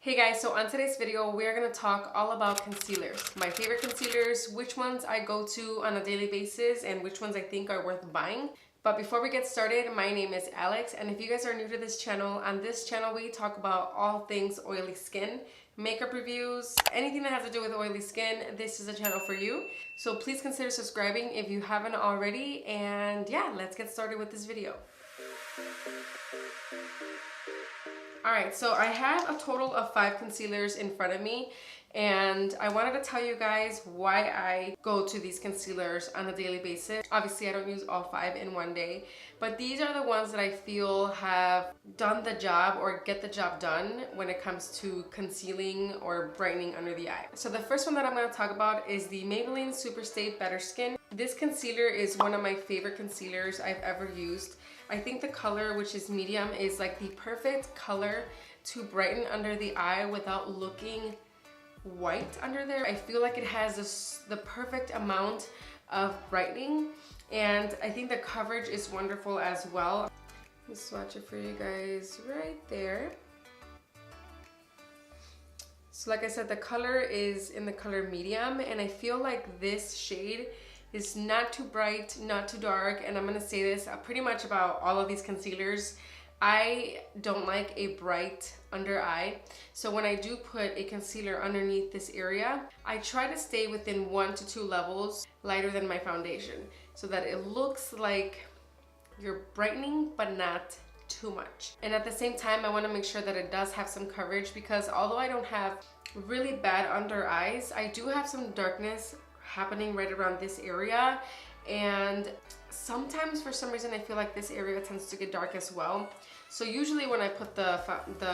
Hey guys, so on today's video, we're going to talk all about concealers. My favorite concealers, which ones I go to on a daily basis, and which ones I think are worth buying. But before we get started, my name is Alex, and if you guys are new to this channel, on this channel we talk about all things oily skin, makeup reviews, anything that has to do with oily skin. This is a channel for you. So please consider subscribing if you haven't already, and yeah, let's get started with this video. Alright, so I have a total of 5 concealers in front of me, and I wanted to tell you guys why I go to these concealers on a daily basis. Obviously, I don't use all 5 in one day, but these are the ones that I feel have done the job or get the job done when it comes to concealing or brightening under the eye. So the first one that I'm going to talk about is the Maybelline Superstay Better Skin. This concealer is one of my favorite concealers I've ever used. I think the color, which is medium, is like the perfect color to brighten under the eye without looking white under there. I feel like it has the perfect amount of brightening, and I think the coverage is wonderful as well. Let me swatch it for you guys right there. So like I said, the color is in the color medium, and I feel like this shade is not too bright, not too dark, and I'm gonna say this pretty much about all of these concealers. I don't like a bright under eye, so when I do put a concealer underneath this area, I try to stay within 1 to 2 levels lighter than my foundation so that it looks like you're brightening but not too much. And at the same time, I want to make sure that it does have some coverage, because although I don't have really bad under eyes, I do have some darkness happening right around this area, and sometimes for some reason I feel like this area tends to get dark as well. So usually when I put the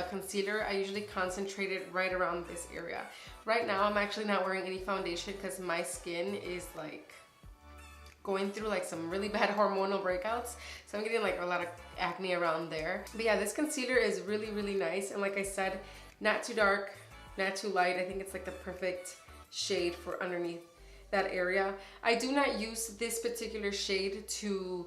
concealer, I usually concentrate it right around this area. Right now I'm actually not wearing any foundation because my skin is like going through like some really bad hormonal breakouts, so I'm getting like a lot of acne around there. But yeah, this concealer is really nice, and like I said, not too dark, not too light. I think it's like the perfect shade for underneath that area. I do not use this particular shade to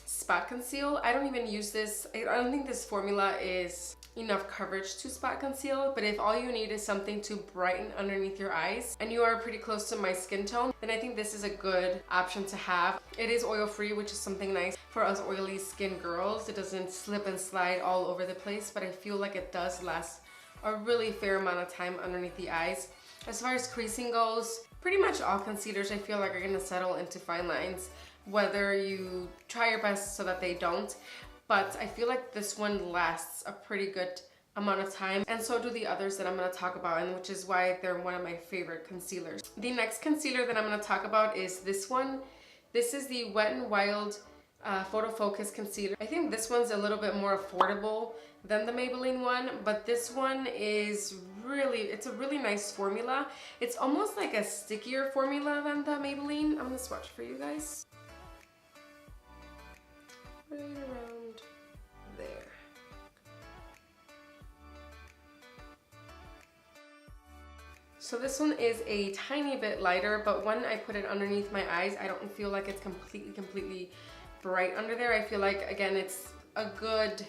spot conceal. I don't even use this. I don't think this formula is enough coverage to spot conceal, but if all you need is something to brighten underneath your eyes and you are pretty close to my skin tone, then I think this is a good option to have. It is oil free, which is something nice for us oily skin girls. It doesn't slip and slide all over the place, but I feel like it does last a really fair amount of time underneath the eyes. As far as creasing goes, pretty much all concealers I feel like are gonna settle into fine lines, whether you try your best so that they don't. But I feel like this one lasts a pretty good amount of time, and so do the others that I'm gonna talk about, and which is why they're one of my favorite concealers. The next concealer that I'm gonna talk about is this one. This is the Wet n Wild Photo Focus Concealer. I think this one's a little bit more affordable than the Maybelline one, but this one is it's a really nice formula. It's almost like a stickier formula than the Maybelline. I'm gonna swatch for you guys. Right around there. So this one is a tiny bit lighter, but when I put it underneath my eyes, I don't feel like it's completely bright under there. I feel like, again, it's a good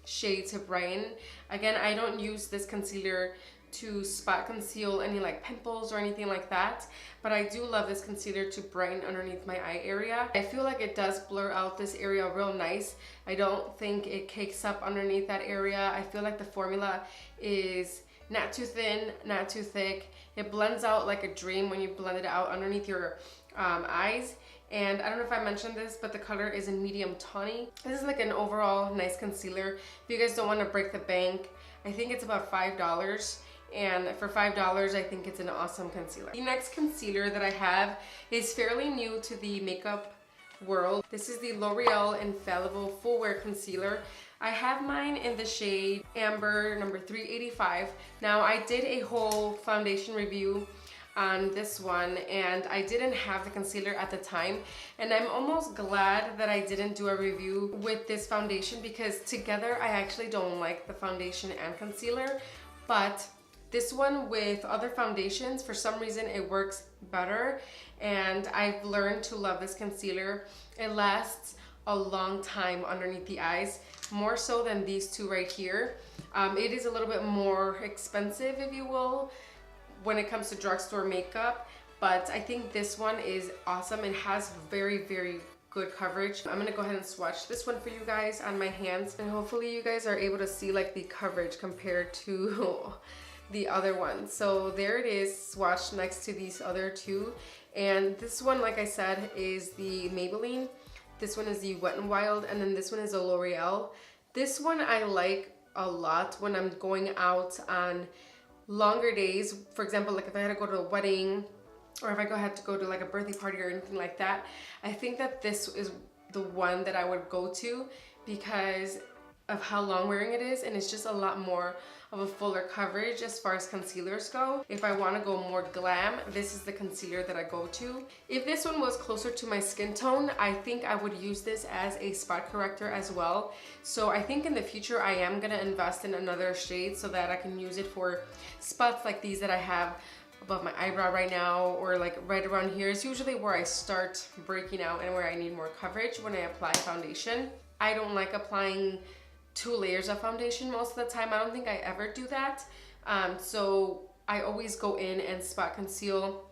shade to brighten. Again, I don't use this concealer to spot conceal any like pimples or anything like that, but I do love this concealer to brighten underneath my eye area. I feel like it does blur out this area real nice. I don't think it cakes up underneath that area. I feel like the formula is not too thin, not too thick. It blends out like a dream when you blend it out underneath your eyes. And I don't know if I mentioned this, but the color is in medium tawny. This is like an overall nice concealer. If you guys don't want to break the bank, I think it's about $5. And for $5, I think it's an awesome concealer. The next concealer that I have is fairly new to the makeup world. This is the L'Oreal Infallible Full Wear Concealer. I have mine in the shade Amber number 385. Now, I did a whole foundation review on this one, and I didn't have the concealer at the time, and I'm almost glad that I didn't do a review with this foundation, because together I actually don't like the foundation and concealer, but this one with other foundations, for some reason it works better, and I've learned to love this concealer. It lasts a long time underneath the eyes, more so than these two right here. It is a little bit more expensive, if you will, when it comes to drugstore makeup, but I think this one is awesome and has very, very good coverage. I'm gonna go ahead and swatch this one for you guys on my hands, and hopefully you guys are able to see like the coverage compared to the other one. So there it is, swatched next to these other two. And this one, like I said, is the Maybelline. This one is the Wet n Wild, and then this one is a L'Oreal. This one I like a lot when I'm going out on longer days. For example, like if I had to go to a wedding, or if I had to go to like a birthday party or anything like that, I think that this is the one that I would go to because of how long wearing it is, and it's just a lot more of a fuller coverage as far as concealers go. If I want to go more glam, this is the concealer that I go to. If this one was closer to my skin tone, I think I would use this as a spot corrector as well. So I think in the future I am gonna invest in another shade so that I can use it for spots like these that I have above my eyebrow right now, or like right around here is usually where I start breaking out and where I need more coverage when I apply foundation. I don't like applying 2 layers of foundation most of the time. I don't think I ever do that. So I always go in and spot conceal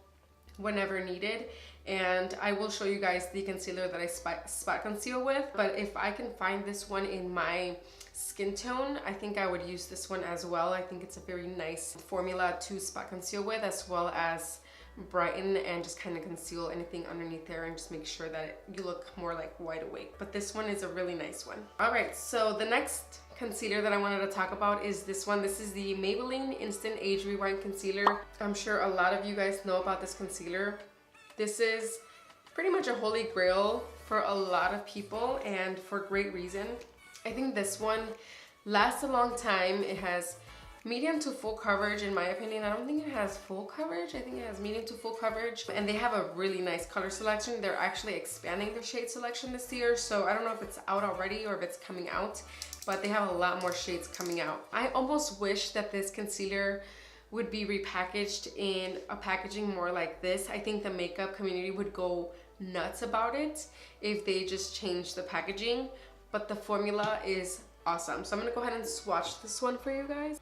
whenever needed. And I will show you guys the concealer that I spot conceal with. But if I can find this one in my skin tone, I think I would use this one as well. I think it's a very nice formula to spot conceal with, as well as brighten and just kind of conceal anything underneath there and just make sure that you look more like wide awake. But this one is a really nice one. All right, so the next concealer that I wanted to talk about is this one. This is the Maybelline Instant Age Rewind Concealer. I'm sure a lot of you guys know about this concealer. This is pretty much a holy grail for a lot of people, and for great reason. I think this one lasts a long time. It has medium to full coverage in my opinion. I don't think it has full coverage. I think it has medium to full coverage, and they have a really nice color selection. They're actually expanding their shade selection this year, so I don't know if it's out already or if it's coming out, but they have a lot more shades coming out. I almost wish that this concealer would be repackaged in a packaging more like this. I think the makeup community would go nuts about it if they just changed the packaging, but the formula is awesome. So I'm gonna go ahead and swatch this one for you guys.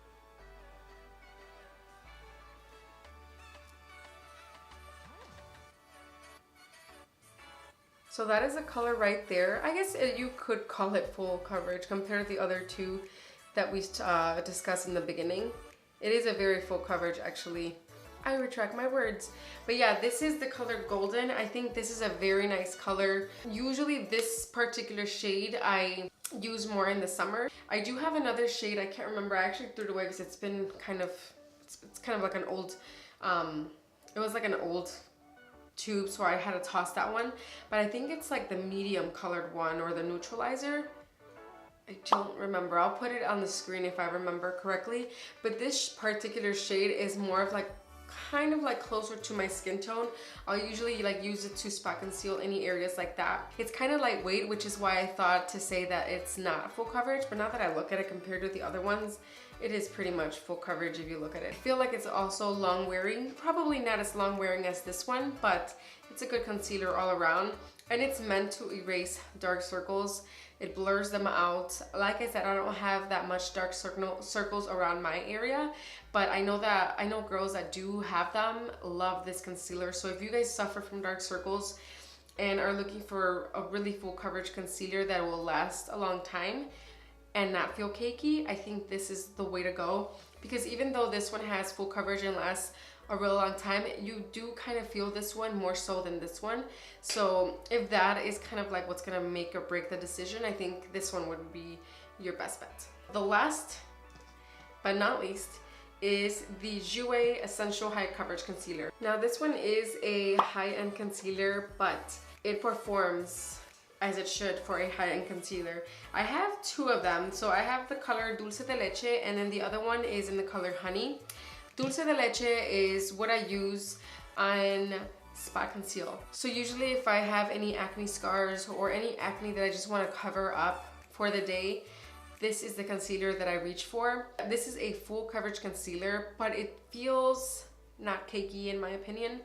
So that is the color right there. I guess you could call it full coverage compared to the other two that we discussed in the beginning. It is a very full coverage actually. I retract my words. But yeah, this is the color Golden. I think this is a very nice color. Usually this particular shade I use more in the summer. I do have another shade, I can't remember. I actually threw it away because it's been kind of, it's kind of like an old, it was like an old tube, so I had to toss that one. But I think it's like the medium colored one, or the neutralizer. I don't remember. I'll put it on the screen if I remember correctly. But this particular shade is more of like, kind of like closer to my skin tone. I'll usually like use it to spot conceal any areas like that. It's kind of lightweight, which is why I thought to say that it's not full coverage, but now that I look at it compared to the other ones, it is pretty much full coverage if you look at it. I feel like it's also long wearing, probably not as long wearing as this one, but it's a good concealer all around, and it's meant to erase dark circles. It blurs them out. Like I said, I don't have that much dark circles around my area, but I know girls that do have them love this concealer. So if you guys suffer from dark circles and are looking for a really full coverage concealer that will last a long time and not feel cakey, I think this is the way to go. Because even though this one has full coverage and lasts a real long time, you do kind of feel this one more so than this one. So if that is kind of like what's gonna make or break the decision, I think this one would be your best bet. The last but not least is the Jouer Essential High Coverage Concealer. Now this one is a high-end concealer, but it performs as it should for a high-end concealer. I have two of them. So I have the color Dulce de Leche, and then the other one is in the color Honey. Dulce de Leche is what I use on spot conceal. So usually if I have any acne scars or any acne that I just want to cover up for the day, this is the concealer that I reach for. This is a full coverage concealer, but it feels not cakey in my opinion.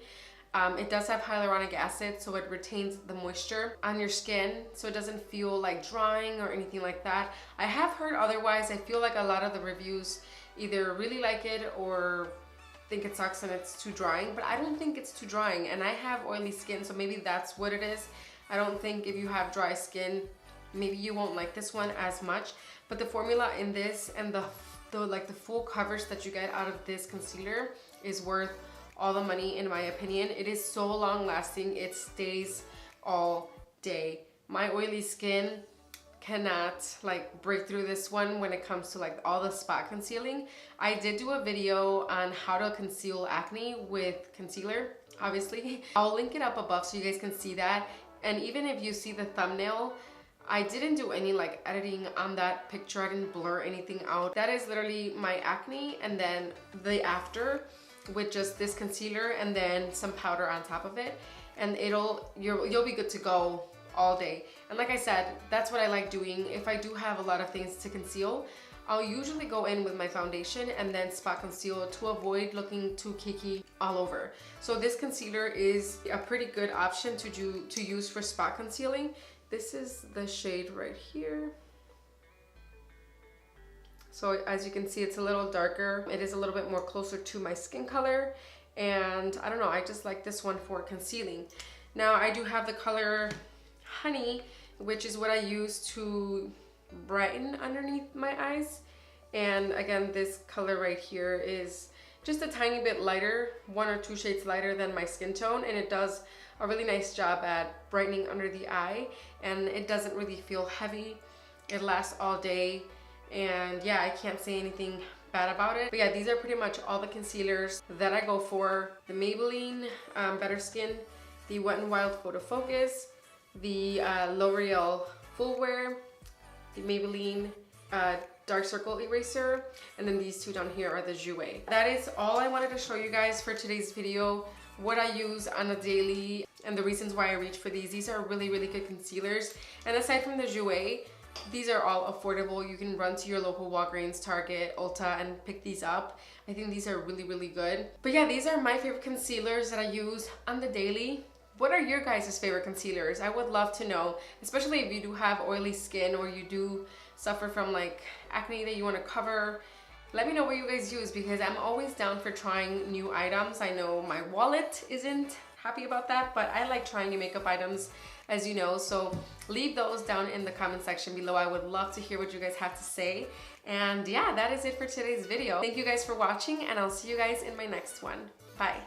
It does have hyaluronic acid, so it retains the moisture on your skin, so it doesn't feel like drying or anything like that. I have heard otherwise. I feel like a lot of the reviews either really like it or think it sucks and it's too drying, but I don't think it's too drying, and I have oily skin, so maybe that's what it is. I don't think if you have dry skin, maybe you won't like this one as much, but the formula in this and the full coverage that you get out of this concealer is worth all the money, in my opinion. It is so long lasting. It stays all day. My oily skin cannot like break through this one when it comes to like all the spot concealing. I did do a video on how to conceal acne with concealer, obviously. I'll link it up above so you guys can see that. And even if you see the thumbnail, I didn't do any like editing on that picture. I didn't blur anything out. That is literally my acne and then the after with just this concealer and then some powder on top of it, and you'll be good to go all day. And like I said, that's what I like doing. If I do have a lot of things to conceal, I'll usually go in with my foundation and then spot conceal to avoid looking too cakey all over. So this concealer is a pretty good option to use for spot concealing. This is the shade right here. So as you can see, it's a little darker. It is a little bit more closer to my skin color, and I don't know, I just like this one for concealing. Now I do have the color Honey, which is what I use to brighten underneath my eyes. And again, this color right here is just a tiny bit lighter, 1 or 2 shades lighter than my skin tone, and it does a really nice job at brightening under the eye, and it doesn't really feel heavy. It lasts all day, and yeah, I can't say anything bad about it. But yeah, these are pretty much all the concealers that I go for. The Maybelline Better Skin, the Wet n Wild Photo Focus, the L'Oreal Full Wear, the Maybelline Dark Circle Eraser, and then these two down here are the Jouer. That is all I wanted to show you guys for today's video, what I use on a daily and the reasons why I reach for these. These are really, really good concealers. And aside from the Jouer, these are all affordable. You can run to your local Walgreens, Target, Ulta, and pick these up. I think these are really, really good. But yeah, these are my favorite concealers that I use on the daily. What are your guys' favorite concealers? I would love to know, especially if you do have oily skin or you do suffer from like acne that you want to cover. Let me know what you guys use, because I'm always down for trying new items. I know my wallet isn't happy about that, but I like trying new makeup items, as you know. So leave those down in the comment section below. I would love to hear what you guys have to say. And yeah, that is it for today's video. Thank you guys for watching, and I'll see you guys in my next one. Bye.